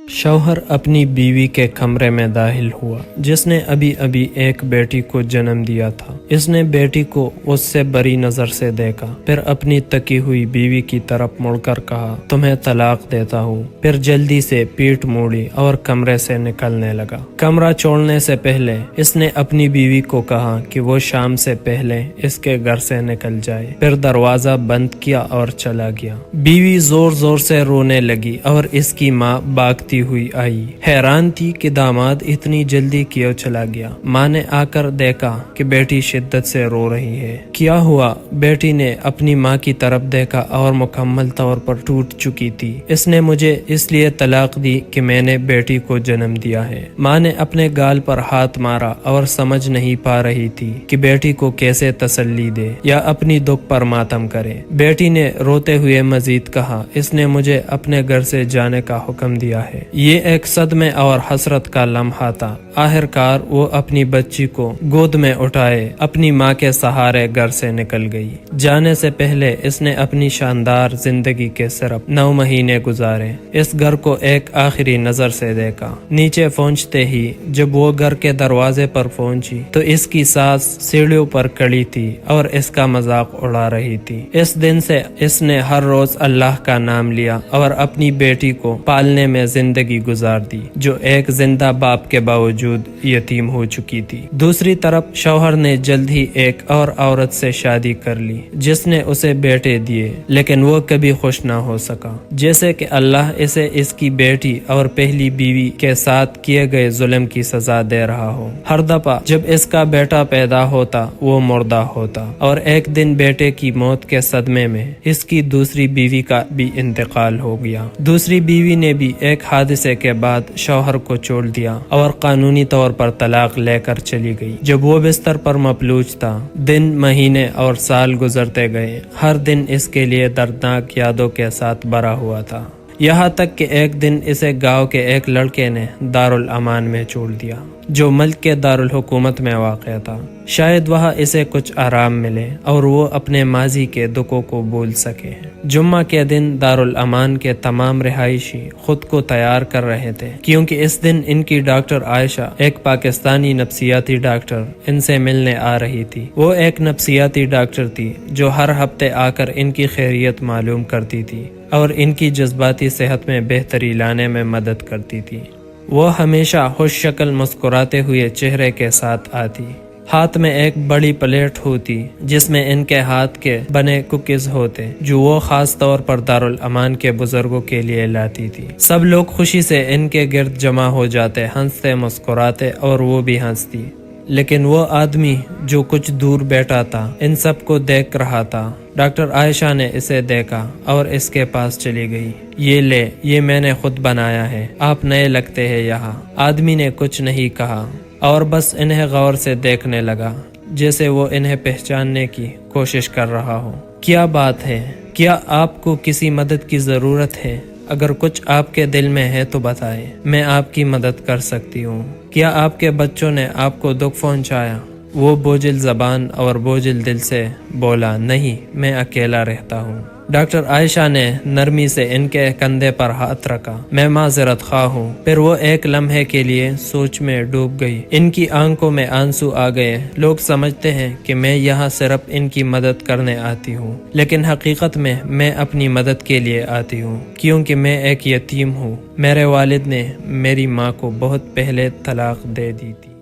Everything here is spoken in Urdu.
شوہر اپنی بیوی کے کمرے میں داخل ہوا جس نے ابھی ابھی ایک بیٹی کو جنم دیا تھا۔ اس نے بیٹی کو اس سے بری نظر سے دیکھا، پھر اپنی تکی ہوئی بیوی کی طرف مڑ کر کہا، تمہیں طلاق دیتا ہوں۔ پھر جلدی سے پیٹ موڑی اور کمرے سے نکلنے لگا۔ کمرہ چھوڑنے سے پہلے اس نے اپنی بیوی کو کہا کہ وہ شام سے پہلے اس کے گھر سے نکل جائے، پھر دروازہ بند کیا اور چلا گیا۔ بیوی زور زور سے رونے لگی اور اس کی ماں بھاگتی ہوئی آئی۔ حیران تھی کہ داماد اتنی جلدی کیوں چلا گیا۔ ماں نے آ کر دیکھا کہ بیٹی شدت سے رو رہی ہے۔ کیا ہوا؟ بیٹی نے اپنی ماں کی طرف دیکھا اور مکمل طور پر ٹوٹ چکی تھی۔ اس نے مجھے اس لیے طلاق دی کہ میں نے بیٹی کو جنم دیا ہے۔ ماں نے اپنے گال پر ہاتھ مارا اور سمجھ نہیں پا رہی تھی کہ بیٹی کو کیسے تسلی دے یا اپنی دکھ پر ماتم کرے۔ بیٹی نے روتے ہوئے مزید کہا، اس نے مجھے اپنے گھر سے جانے کا حکم دیا ہے۔ یہ ایک صدمے اور حسرت کا لمحہ تھا۔ آخرکار وہ اپنی بچی کو گود میں اٹھائے اپنی ماں کے سہارے گھر سے نکل گئی۔ جانے سے پہلے اس نے اپنی شاندار زندگی کے صرف 9 مہینے گزارے۔ اس گھر کو ایک آخری نظر سے دیکھا۔ نیچے پہنچتے ہی جب وہ گھر کے دروازے پر پہنچی تو اس کی ساس سیڑھیوں پر کھڑی تھی اور اس کا مذاق اڑا رہی تھی۔ اس دن سے اس نے ہر روز اللہ کا نام لیا اور اپنی بیٹی کو پالنے میں زندگی گزار دی، جو ایک زندہ باپ کے باوجود یتیم ہو چکی تھی۔ دوسری طرف شوہر نے جلد ہی ایک اور عورت سے شادی کر لی جس نے اسے بیٹے دیے، لیکن وہ کبھی خوش نہ ہو سکا، جیسے کہ اللہ اسے اس کی بیٹی اور پہلی بیوی کے ساتھ کیے گئے ظلم کی سزا دے رہا ہو۔ ہر دفعہ جب اس کا بیٹا پیدا ہوتا وہ مردہ ہوتا، اور ایک دن بیٹے کی موت کے صدمے میں اس کی دوسری بیوی کا بھی انتقال ہو گیا۔ دوسری بیوی نے بھی ایک حادثے کے بعد شوہر کو چھوڑ دیا اور قانونی طور پر طلاق لے کر چلی گئی۔ جب وہ بستر پر مفلوج تھا، دن، مہینے اور سال گزرتے گئے۔ ہر دن اس کے لیے دردناک یادوں کے ساتھ بھرا ہوا تھا، یہاں تک کہ ایک دن اسے گاؤں کے ایک لڑکے نے دارالامان میں چھوڑ دیا، جو ملک کے دارالحکومت میں واقع تھا۔ شاید وہاں اسے کچھ آرام ملے اور وہ اپنے ماضی کے دکھوں کو بھول سکے۔ جمعہ کے دن دارالامان کے تمام رہائشی خود کو تیار کر رہے تھے، کیونکہ اس دن ان کی ڈاکٹر عائشہ، ایک پاکستانی نفسیاتی ڈاکٹر، ان سے ملنے آ رہی تھی۔ وہ ایک نفسیاتی ڈاکٹر تھی جو ہر ہفتے آ کر ان کی خیریت معلوم کرتی تھی اور ان کی جذباتی صحت میں بہتری لانے میں مدد کرتی تھی۔ وہ ہمیشہ خوش شکل مسکراتے ہوئے چہرے کے ساتھ آتی۔ ہاتھ میں ایک بڑی پلیٹ ہوتی جس میں ان کے ہاتھ کے بنے کوکیز ہوتے، جو وہ خاص طور پر دارالامان کے بزرگوں کے لیے لاتی تھی۔ سب لوگ خوشی سے ان کے گرد جمع ہو جاتے، ہنستے مسکراتے اور وہ بھی ہنستی۔ لیکن وہ آدمی جو کچھ دور بیٹھا تھا ان سب کو دیکھ رہا تھا۔ ڈاکٹر عائشہ نے اسے دیکھا اور اس کے پاس چلی گئی۔ یہ لے، یہ میں نے خود بنایا ہے، آپ نئے لگتے ہیں یہاں۔ آدمی نے کچھ نہیں کہا اور بس انہیں غور سے دیکھنے لگا، جیسے وہ انہیں پہچاننے کی کوشش کر رہا ہو۔ کیا بات ہے؟ کیا آپ کو کسی مدد کی ضرورت ہے؟ اگر کچھ آپ کے دل میں ہے تو بتائیں، میں آپ کی مدد کر سکتی ہوں۔ کیا آپ کے بچوں نے آپ کو دکھ پہنچایا؟ وہ بوجھل زبان اور بوجھل دل سے بولا، نہیں، میں اکیلا رہتا ہوں۔ ڈاکٹر عائشہ نے نرمی سے ان کے کندھے پر ہاتھ رکھا، میں معذرت خواہ ہوں۔ پھر وہ ایک لمحے کے لیے سوچ میں ڈوب گئی۔ ان کی آنکھوں میں آنسو آ گئے۔ لوگ سمجھتے ہیں کہ میں یہاں صرف ان کی مدد کرنے آتی ہوں، لیکن حقیقت میں اپنی مدد کے لیے آتی ہوں، کیونکہ میں ایک یتیم ہوں۔ میرے والد نے میری ماں کو بہت پہلے طلاق دے دی تھی۔